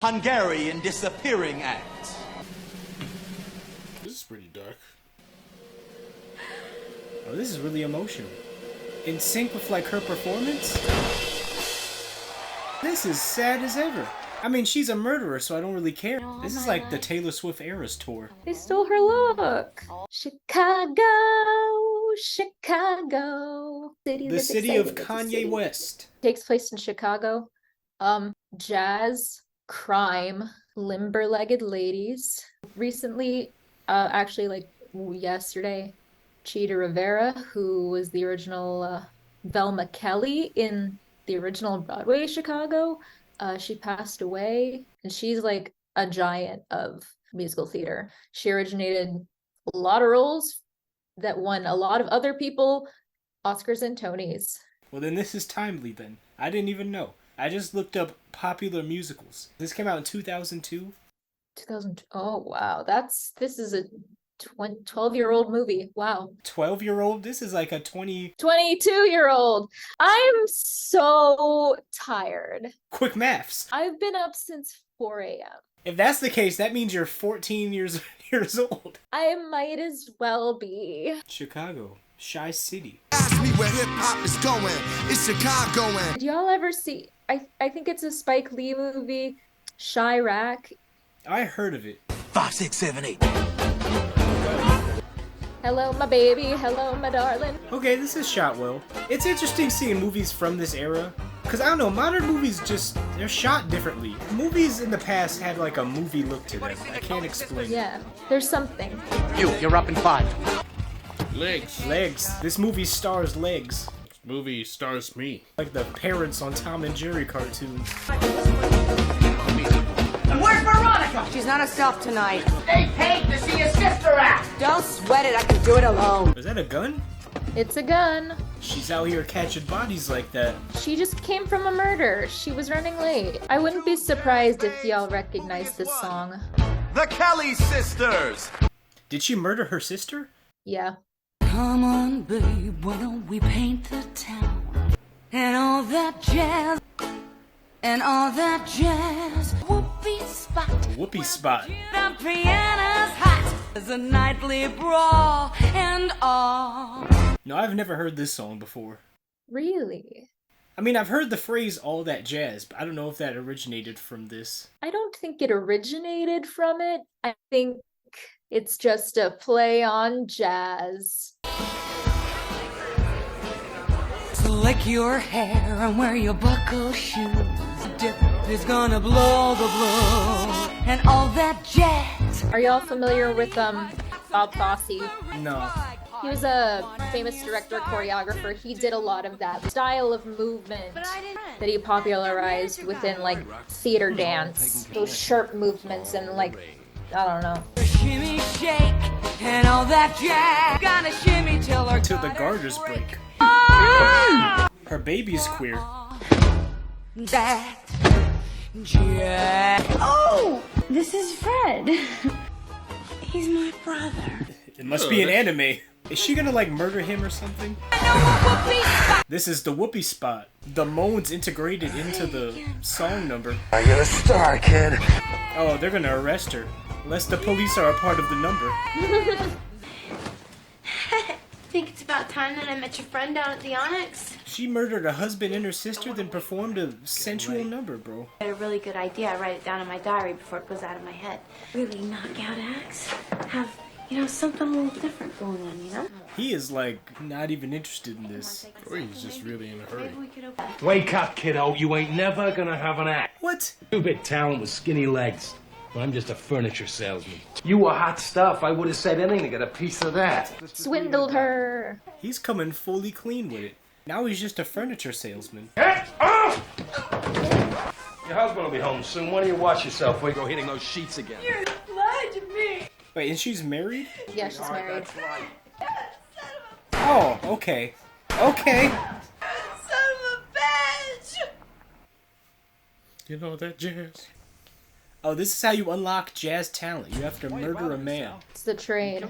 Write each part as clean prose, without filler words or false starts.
Hungarian disappearing act. This is pretty dark. Oh, this is really emotional. In sync with, like, her performance? This is sad as ever. I mean, she's a murderer, so I don't really care. This is like the Taylor Swift Eras tour. They stole her look. Chicago, Chicago. The city of Kanye West. Takes place in Chicago. Jazz, crime, limber-legged ladies. Recently, actually, like yesterday, Chita Rivera, who was the original Velma Kelly in the original Broadway Chicago, she passed away, and she's like a giant of musical theater. She originated a lot of roles that won a lot of other people Oscars and Tonys. Well, then this is timely then. I didn't even know. I just looked up popular musicals. This came out in 2002. 2002. Oh, wow. This is a 12-year-old movie. Wow. 12-year-old? This is like a 22-year-old. I'm so tired. Quick maths. I've been up since 4 a.m. If that's the case, that means you're 14 years old. I might as well be. Chicago. Shy City. Ask me where hip-hop is going. It's Chicago. Did y'all ever see... I think it's a Spike Lee movie, Chirac. I heard of it. 5, 6, 7, 8. Hello, my baby. Hello, my darling. Okay, this is shot well. It's interesting seeing movies from this era. Because, I don't know, modern movies they're shot differently. Movies in the past had like a movie look to them. I can't explain. Yeah, there's something. You're up in 5. Legs. Legs. This movie stars legs. This movie stars me. Like the parents on Tom and Jerry cartoons. Where's Veronica? She's not herself tonight. They paid to see your sister act. Don't sweat it, I can do it alone. Is that a gun? It's a gun. She's out here catching bodies like that. She just came from a murder. She was running late. I wouldn't be surprised if y'all recognize this song. The Kelly Sisters. Did she murder her sister? Yeah. Come on, babe, why don't we paint the town? And all that jazz. And all that jazz. Whoopee spot. Whoopee spot. The piano's hot. There's a nightly brawl and all. No, I've never heard this song before. Really? I mean, I've heard the phrase all that jazz, but I don't know if that originated from this. I don't think it originated from it. I think it's just a play on jazz. Slick your hair and wear your buckle shoes. Dip is gonna blow the blow. And all that jazz. Are y'all familiar with Bob Fosse? No. He was a famous director, choreographer. He did a lot of that style of movement that he popularized within like theater dance. Those sharp movements and like, I don't know. Shimmy shake and all that jazz. Gonna shimmy till the garters break. Her baby's queer. That jazz. Oh, this is Fred. He's my brother. It must be an anime. Is she gonna like murder him or something? This is the whoopee spot. The moan's integrated into the song number. Are you a star, kid? Oh, they're gonna arrest her. Unless the police are a part of the number. Think it's about time that I met your friend down at the Onyx? She murdered a husband and her sister, then performed a sensual number, bro. I had a really good idea. I write it down in my diary before it goes out of my head. Really knockout acts. Have, something a little different going on, He is, like, not even interested in this. Or he's just really in a hurry. Wake up, kiddo. You ain't never gonna have an act. What? Too big talent with skinny legs. Well, I'm just a furniture salesman. You were hot stuff. I would have said anything to get a piece of that. Swindled her. He's coming fully clean with it. Now he's just a furniture salesman. Hey! Oh! Your husband will be home soon. Why don't you wash yourself before you go hitting those sheets again? You're lying to me. Wait, and she's married? Yeah, she's married. Oh, okay. Okay. Son of a bitch! You know that jazz? Oh, this is how you unlock jazz talent. You have to murder a man. It's the trade.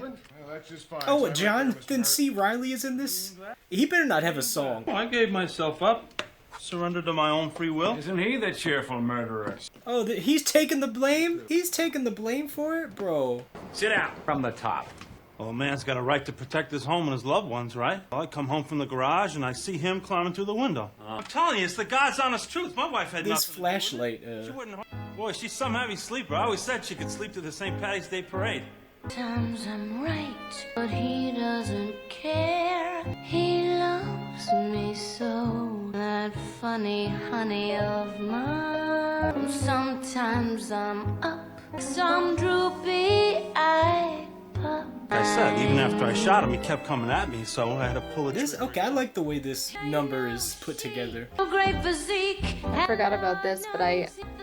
Oh, John, then C. Riley is in this? He better not have a song. I gave myself up. Surrender to my own free will. Isn't he the cheerful murderer? Oh, he's taking the blame? He's taking the blame for it? Bro. Sit down. From the top. Well, a man's got a right to protect his home and his loved ones, right? Well, I come home from the garage and I see him climbing through the window. I'm telling you, it's the God's honest truth. My wife had this nothing flashlight, She wouldn't. Boy, she's some heavy sleeper. I always said she could sleep through the St. Patty's Day parade. Sometimes I'm right, but he doesn't care. He loves me so, that funny honey of mine. Sometimes I'm up, some droopy-eyed pup. Like I said, even after I shot him, he kept coming at me, so I had to pull it. Okay, I like the way this number is put together. Great physique. I forgot about this, but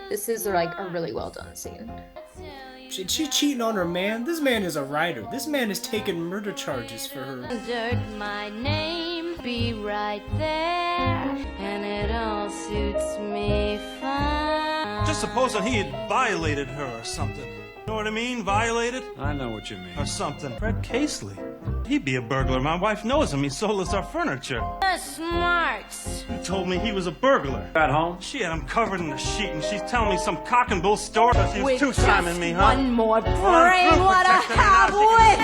this is like a really well done scene. She cheating on her man? This man is a writer. This man is taking murder charges for her. Entered my name, be right there, and it all suits me fine. Just supposing he had violated her or something. You know what I mean? Violated? I know what you mean. Or something. Fred Casely. He'd be a burglar. My wife knows him. He sold us our furniture. Smarts. He told me he was a burglar. At home? She had him covered in a sheet, and she's telling me some cock and bull story. She was two-timing me, huh? One more brain, what a half-wit!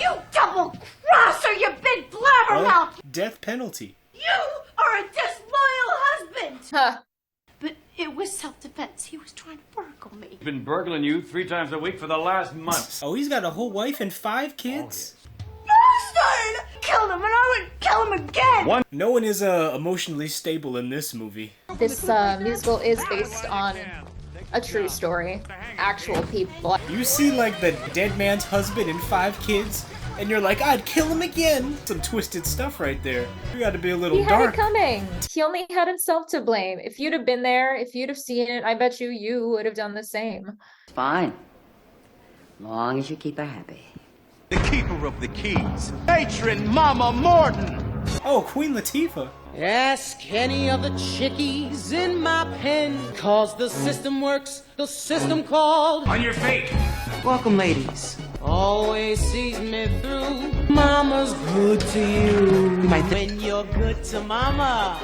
You double crosser, you big blabbermouth! Death penalty. You are a disloyal husband! Huh. But it was self-defense. He was trying to burgle me. He's been burgling you 3 times a week for the last month. Oh, he's got a whole wife and 5 kids? Bastard! Killed him and I would kill him again! No one is emotionally stable in this movie. This musical is based on a true story. Actual people. You see like the dead man's husband and 5 kids, and you're like, I'd kill him again. Some twisted stuff right there. You gotta be a little He had dark. it coming. He only had himself to blame. If you'd have been there, if you'd have seen it, I bet you would have done the same. Fine. Long as you keep her happy. The keeper of the keys, Matron Mama Morton. Oh, Queen Latifah. Ask any of the chickies in my pen, cause the system works, the system called. On your feet. Welcome, ladies. Always sees me through. Mama's good to you. When you're good to mama,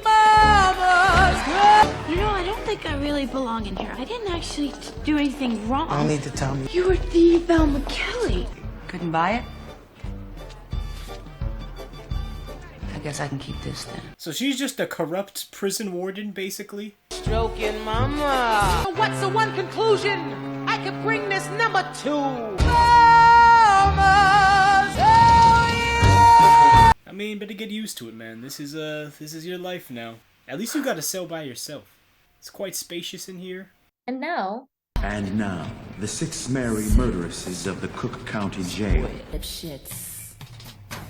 mama's good. You know, I don't think I really belong in here. I didn't actually do anything wrong. I'll need to tell me. You were the Velma Kelly. Couldn't buy it? I guess I can keep this then. So she's just a corrupt prison warden, basically? Stroking mama. What's the one conclusion? I could bring this number 2. Mama's, oh yeah! I mean, better get used to it, man. This is your life now. At least you got a cell by yourself. It's quite spacious in here. And now... And now, the 6 merry murderesses of the Cook County Jail. Shits.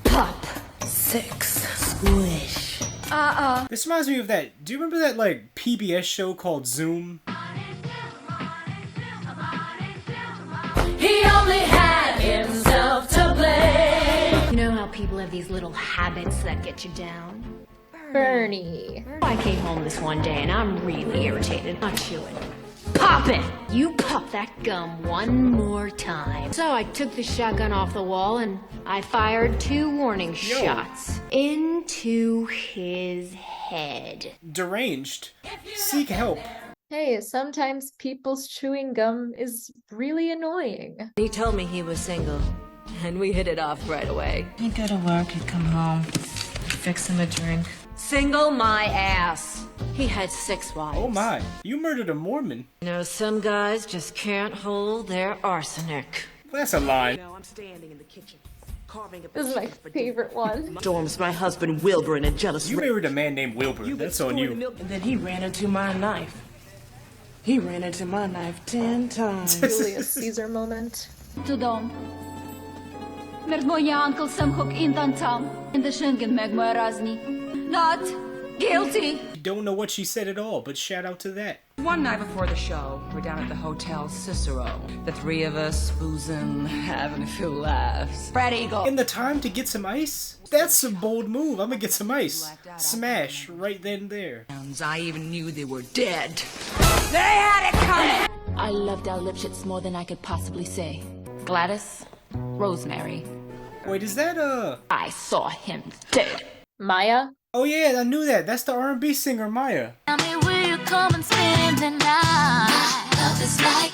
Pop. 6. Squish. This reminds me of that. Do you remember that, like, PBS show called Zoom? He only had himself to blame. You know how people have these little habits that get you down? Bernie. I came home this one day and I'm really irritated. Not chewing. Pop it! You pop that gum one more time. So I took the shotgun off the wall and I fired 2 warning shots into his head. Deranged. Seek help. Hey, sometimes people's chewing gum is really annoying. He told me he was single, and we hit it off right away. He'd go to work, he'd come home, fix him a drink. Single my ass. He had 6 wives. Oh my, you murdered a Mormon. You know, some guys just can't hold their arsenic. That's a lie. I'm standing in the kitchen, carving up This is my favorite one. Storms my husband Wilbur in a jealous. You married a man named Wilbur. That's on you. And then he ran into my knife. He ran into my knife 10 times. Julius Caesar moment. To dom. Mert moja uncle sam hook intan tam. In the shingen meg moja razni. Not guilty. You don't know what she said at all, but shout out to that. One night before the show, we're down at the Hotel Cicero. The 3 of us boozing, having a few laughs. Fred Eagle. In the time to get some ice? That's a bold move. I'm gonna get some ice. Smash right then and there. I even knew they were dead. They had it coming! I loved our Lipschitz more than I could possibly say. Gladys, Rosemary. Wait, is that I saw him dead. Maya? Oh yeah, I knew that. That's the R&B singer Maya. Tell me, will you come and spend the night? My love is like,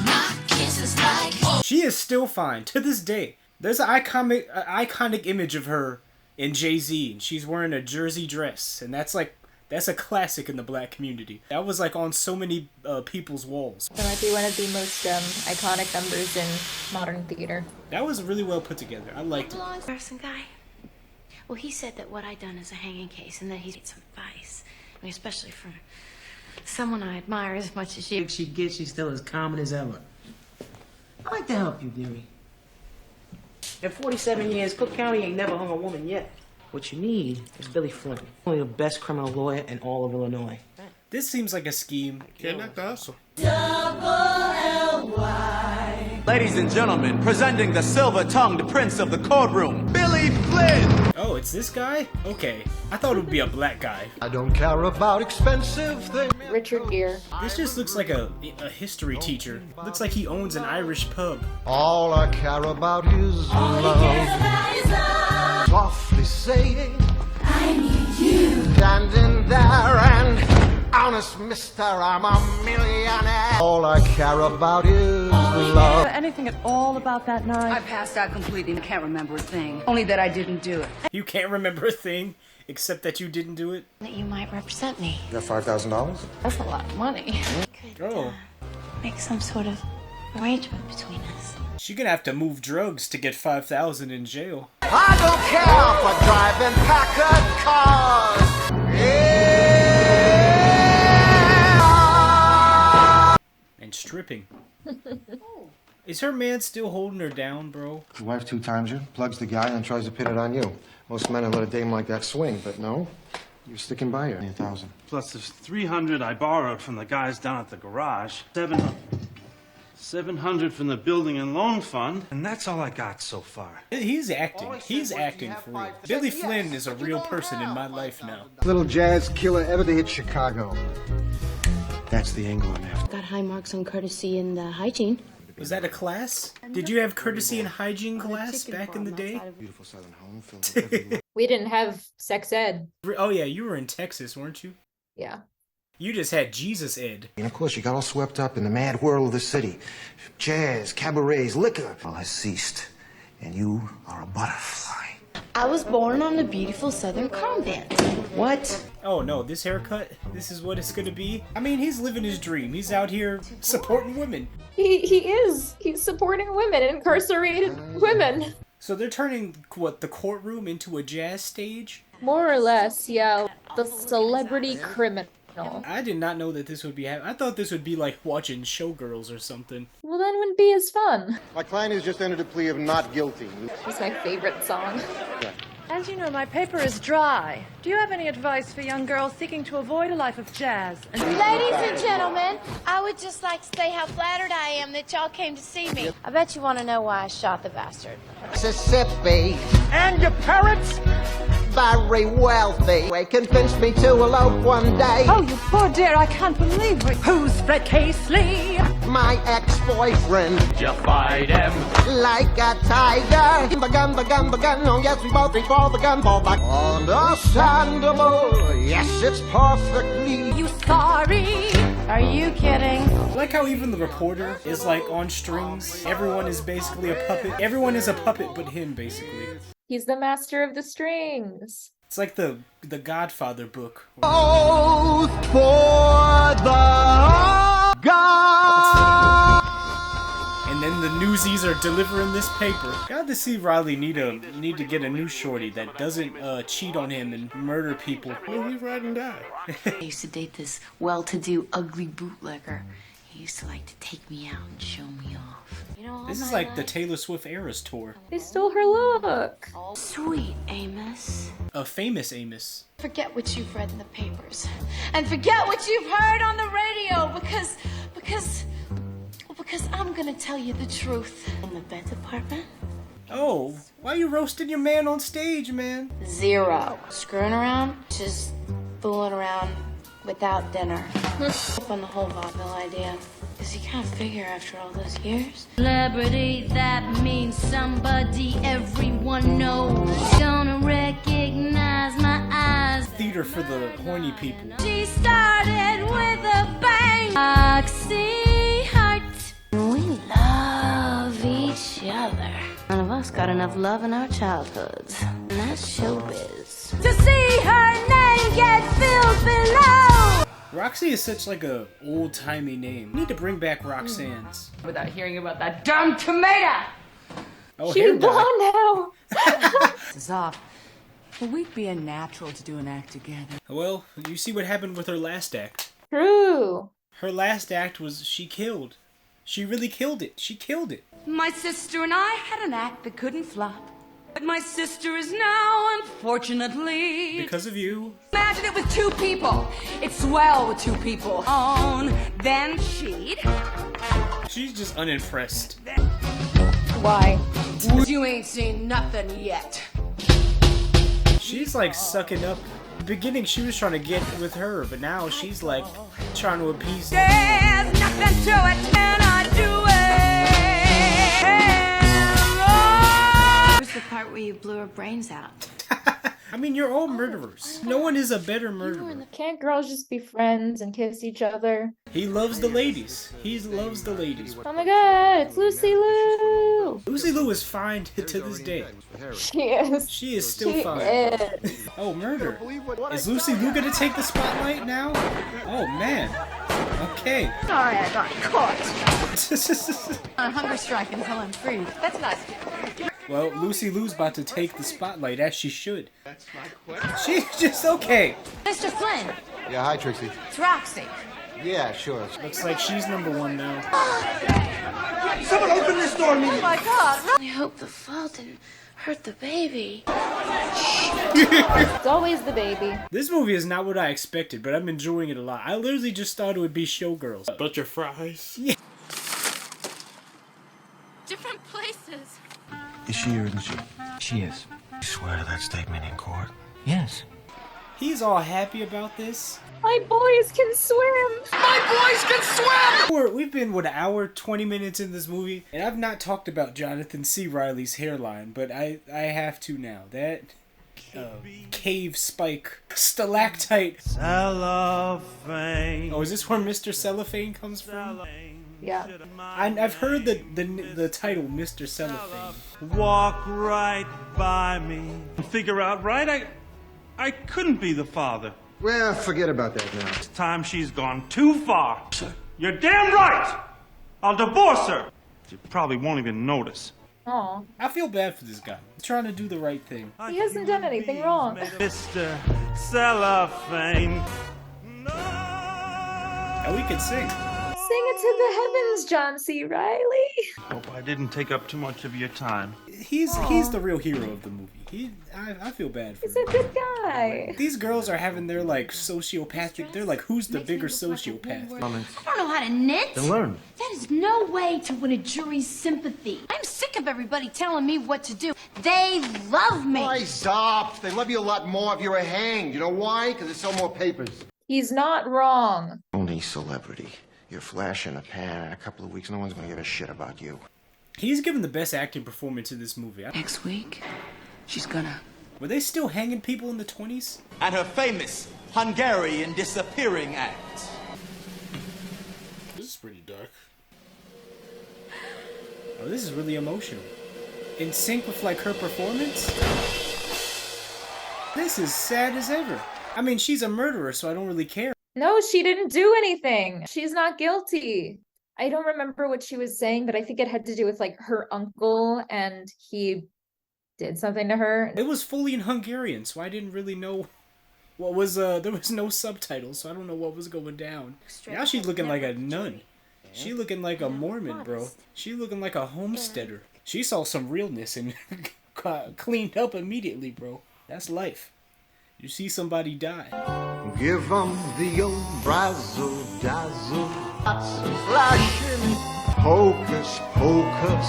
my kiss is like. She is still fine to this day. There's an iconic image of her in Jay-Z, and she's wearing a jersey dress, and that's a classic in the black community. That was like on so many people's walls. That might be one of the most iconic numbers in modern theater. That was really well put together. I liked it. Person guy. Well, he said that what I'd done is a hanging case, and that he'd some advice. I mean, especially from someone I admire as much as you. She gets, she's still as common as ever. I'd like to help you, dearie. In 47 years, Cook County ain't never hung a woman yet. What you need is Billy Flynn, only the best criminal lawyer in all of Illinois. This seems like a scheme. Noob Awesome. Ladies and gentlemen, presenting the silver-tongued prince of the courtroom, Billy Flynn! Oh, it's this guy? Okay. I thought it would be a black guy. I don't care about expensive things. Richard Gere. This just looks like a history teacher. Looks like he owns an Irish pub. All I care about is love. Softly saying, I need you. Standing there and honest mister, I'm a millionaire. All I care about is love. Anything at all about that night? I passed out completely and can't remember a thing. Only that I didn't do it. You can't remember a thing except that you didn't do it? That you might represent me. You got $5,000? That's a lot of money. Oh. Make some sort of arrangement between us. She's gonna have to move drugs to get $5,000 in jail. I don't care for driving Packard cars. Yeah. And stripping. Is her man still holding her down, bro? Your wife two times you, plugs the guy, and tries to pin it on you. Most men would let a dame like that swing, but no. You're sticking by her. 1,000. Plus there's 300 I borrowed from the guys down at the garage. 700 from the building and loan fund. And that's all I got so far. He's acting. He's acting for real. Billy Flynn is a real person in my life now. Little jazz killer ever to hit Chicago. That's the angle I'm after. Got high marks on courtesy and hygiene. Was that a class? Did you have courtesy and hygiene class back in the day? Beautiful southern home film. We didn't have sex ed. Oh yeah, you were in Texas, weren't you? Yeah. You just had Jesus ed. And of course, you got all swept up in the mad whirl of the city. Jazz, cabarets, liquor. All has ceased, and you are a butterfly. I was born on the beautiful southern convent. What? Oh no, this haircut? This is what it's gonna be? I mean, he's living his dream. He's out here supporting women. He is. He's supporting women, incarcerated women. So they're turning, what, the courtroom into a jazz stage? More or less, yeah. The celebrity criminal. I did not know that this would be happening. I thought this would be like watching Showgirls or something. Well, then it wouldn't be as fun. My client has just entered a plea of not guilty. It's my favorite song. Yeah. As you know, my paper is dry. Do you have any advice for young girls seeking to avoid a life of jazz? Ladies and gentlemen, I would just like to say how flattered I am that y'all came to see me. I bet you want to know why I shot the bastard. Mississippi. And your parents? Very wealthy. They convinced me to elope one day. Oh, you poor dear, I can't believe it. Who's Fred Casely? My ex-boyfriend. You fight him. Like a tiger. The gun. Oh, yes, we both reach for the gun. Fall back. Understandable. Yes, it's perfectly. You sorry? Are you kidding? I like how even the reporter is like on strings. Everyone is basically a puppet. Everyone is a puppet but him, basically. He's the master of the strings. It's like the Godfather book. Both for the God. And then the newsies are delivering this paper. Got to see Riley need to get a new shorty that doesn't cheat on him and murder people. Will he ride and die? I used to date this well-to-do, ugly bootlegger. He used to like to take me out and show me off. You know, this is like the Taylor Swift Eras tour. They stole her look. Sweet Amos. A famous Amos. Forget what you've read in the papers. And forget what you've heard on the radio because I'm gonna tell you the truth. In the bed department? Oh, why you roasting your man on stage, man? 0. Screwing around, just fooling around without dinner. On the whole vaudeville idea. Because you can't figure after all those years. Celebrity, that means somebody everyone knows. Gonna recognize my eyes theater for the horny people. She started with a bang. Roxie heart. We love each other. None of us got enough love in our childhoods. And that's showbiz. To see her name get filled below. Roxie is such like a old-timey name. We need to bring back Roxanne's. Without hearing about that dumb tomato. Oh, She's hair dye. blonde now. This is off. Well, we'd be a natural to do an act together. Well, you see what happened with her last act. True. Her last act was she killed. She really killed it. She killed it. My sister and I had an act that couldn't flop. But my sister is now, unfortunately... Because of you. Imagine it with two people. It's swell with two people. Then she'd... She's just unimpressed. Why? You ain't seen nothing yet. She's like sucking up. In the beginning, she was trying to get with her, but now she's like trying to appease them. There's nothing to it, can I do it? Where's the part where you blew her brains out? I mean, you're all murderers. No one is a better murderer. Can't girls just be friends and kiss each other? He loves the ladies. He loves the ladies. Oh my god, it's Lucy Liu! Lucy Liu is fine to this day. She is. She is still She fine. is. Oh, murder. Is Lucy Liu gonna take the spotlight now? Oh, man. Okay. Sorry, I got caught. On hunger strike until I'm free. That's nice. Well, Lucy Liu's about to take the spotlight, as she should. She's just okay. Mr. Flynn, Yeah, hi, Trixie. it's Roxie. Yeah, sure. Looks like she's #1 now. Someone open this door Oh immediately. my god. I hope the fall didn't hurt the baby. It's always the baby. This movie is not what I expected, but I'm enjoying it a lot. I literally just thought it would be Showgirls. But your fries? Yeah. Different places. Is she or isn't she? She is. You swear to that statement in court? Yes. He's all happy about this. My boys can swim! My boys can swim! We've been, what, an hour, 20 minutes in this movie? And I've not talked about Jonathan C. Reilly's hairline, but I have to now. That cave spike stalactite. Cellophane. Oh, is this where Mr. Cellophane comes from? Yeah. I've heard the title, Mr. Cellophane. Walk right by me. Figure out right, I couldn't be the father. Well, forget about that now. It's time she's gone too far. Sir. You're damn right! I'll divorce her! You probably won't even notice. Aw. I feel bad for this guy. He's trying to do the right thing. He hasn't done anything wrong. Mr. Cellophane. And we can sing. Sing it to the heavens, John C. Reilly. Hope I didn't take up too much of your time. He's the real hero of the movie. I feel bad for He's him. a good guy. These girls are having their like sociopathic. They're like, who's the bigger sociopath? I don't know how to knit. Then learn. That is no way to win a jury's sympathy. I'm sick of everybody telling me what to do. They love me. Rise up. They love you a lot more if you were hanged. You know why? Because they sell more papers. He's not wrong. Only celebrity. You're flash in a pan. In a couple of weeks, no one's gonna give a shit about you. He's given the best acting performance in this movie. Next week, she's gonna... Were they still hanging people in the 20s? And her famous Hungarian disappearing act. This is pretty dark. Oh, this is really emotional. In sync with like her performance? This is sad as ever. I mean, she's a murderer, so I don't really care. No, she didn't do anything. She's not guilty. I don't remember what she was saying, but I think it had to do with like her uncle and he did something to her. It was fully in Hungarian, so I didn't really know what was, there was no subtitles, so I don't know what was going down. Now she's looking like a nun. She looking like a Mormon, bro. She looking like a homesteader. She saw some realness and cleaned up immediately, bro. That's life. You see somebody die. Give 'em the old razzle dazzle, lots of flashing, hocus pocus.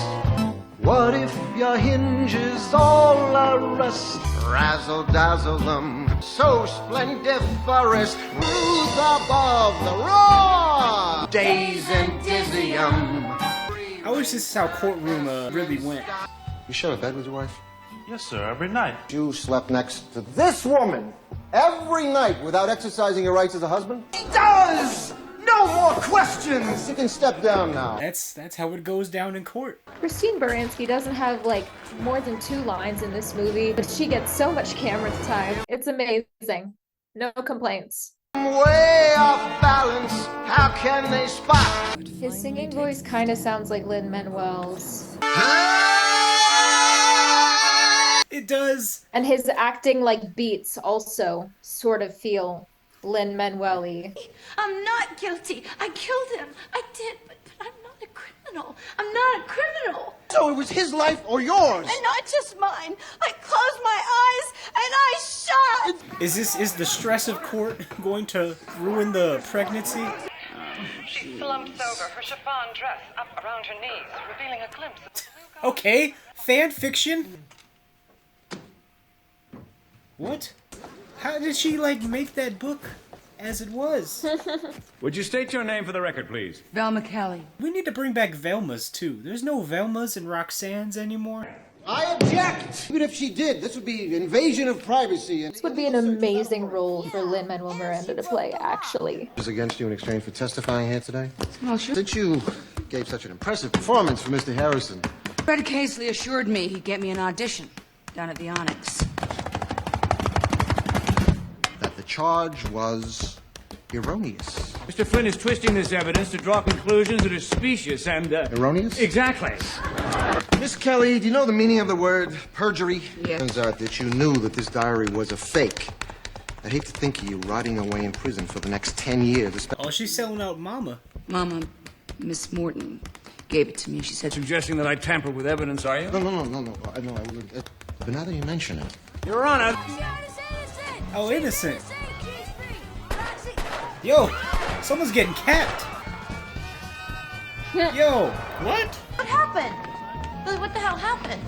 What if your hinges all are rust? Razzle dazzle them, so splendiferous, roof above the raw. Days and dizzy 'em. I wish this is how courtroom really went. You share a bed with your wife? Yes, sir, every night. You slept next to this woman. every night without exercising your rights as a husband? He does! No more questions! You can step down now. That's how it goes down in court. Christine Baranski doesn't have like more than 2 lines in this movie, but she gets so much camera time. It's amazing. No complaints. Way off balance, how can they spot? His singing voice kind of sounds like Lin-Manuel's. It does. And his acting like beats also sort of feel Lin-Manuel-y. I'm not guilty. I killed him. I did, but I'm not a criminal. I'm not a criminal. So it was his life or yours? And not just mine. I closed my eyes and I shot. Is the stress of court going to ruin the pregnancy? She slumped over, her chiffon dress up around her knees, revealing a glimpse of Okay, fan fiction. What? How did she like make that book as it was? Would you state your name for the record, please? Velma Kelly. We need to bring back Velmas too. There's no Velmas and Roxannes anymore. I object! Even if she did, this would be invasion of privacy. This would be an amazing role for Lin-Manuel Miranda to play, actually. Is against you in exchange for testifying here today? Well, sure. Since you gave such an impressive performance for Mr. Harrison. Fred Casely assured me he'd get me an audition down at the Onyx. That the charge was erroneous. Mr. Flynn is twisting this evidence to draw conclusions that are specious and, Erroneous? Exactly. Miss Kelly, do you know the meaning of the word perjury? Yeah. Turns out that you knew that this diary was a fake. I'd hate to think of you rotting away in prison for the next 10 years. Oh, she's selling out Mama. Mama, Miss Morton, gave it to me. She said... Suggesting that I tamper with evidence, are you? No. But now that you mention it... Your Honor. Oh, innocent. Yo, someone's getting capped. Yo, what? What happened? What the hell happened?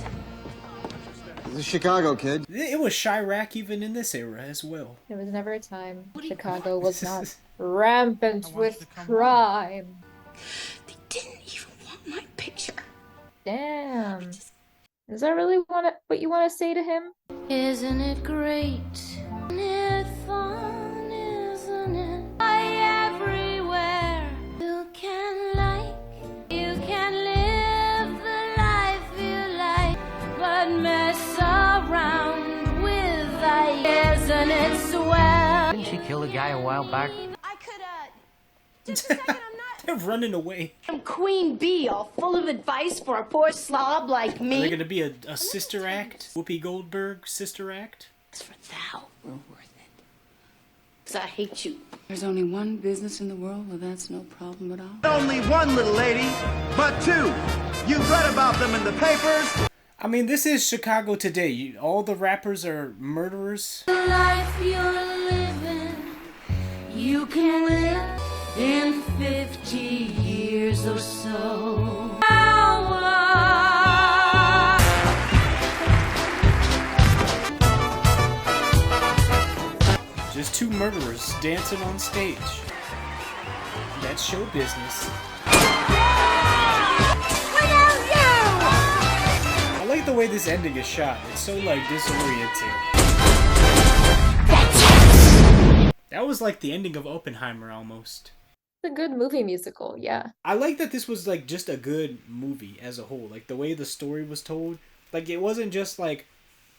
The Chicago kid. It was Chirac even in this era as well. There was never a time Chicago was not rampant with crime. They didn't even want my picture. Damn. Is that really what you want to say to him? Isn't it great? Isn't it fun? Isn't it? Everywhere you can you can live the life you like, but mess around with isn't it swell? Didn't she kill a guy a while back? I could, just a second, I'm not... They're running away. I'm Queen Bee, all full of advice for a poor slob like me. Are there gonna be a sister act? Whoopi Goldberg sister act? As for thou were worth it. 'Cause I hate you. There's only one business in the world where that's no problem at all. Only one little lady, but 2. You've read about them in the papers. I mean, this is Chicago today. All the rappers are murderers. The life you're living, you can live in 50 years or so. Just 2 murderers dancing on stage. That's show business. I like the way this ending is shot. It's so like disorienting. That was like the ending of Oppenheimer almost. It's a good movie musical, yeah. I like that this was like just a good movie as a whole. Like the way the story was told. Like it wasn't just like,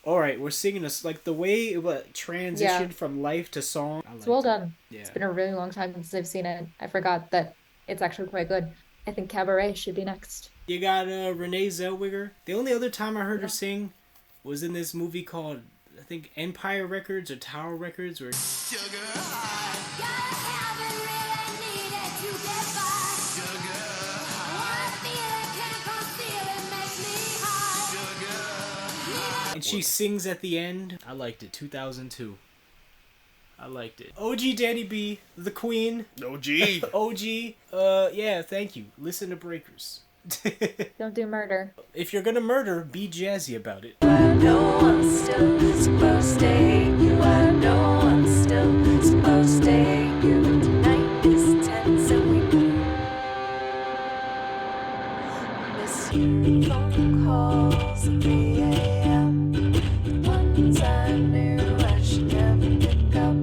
alright, we're singing this. Like the way it transitioned from life to song. It's well done. Yeah. It's been a really long time since I've seen it. I forgot that it's actually quite good. I think Cabaret should be next. You got Renee Zellweger. The only other time I heard her sing was in this movie called, I think, Empire Records or Tower Records. Or and she sings at the end. I liked it. 2002. I liked it. OG Danny B, the Queen. OG. OG. Yeah, thank you. Listen to Breakers. Don't do murder. If you're gonna murder, be jazzy about it. I know I'm still supposed to. I know I'm still supposed to.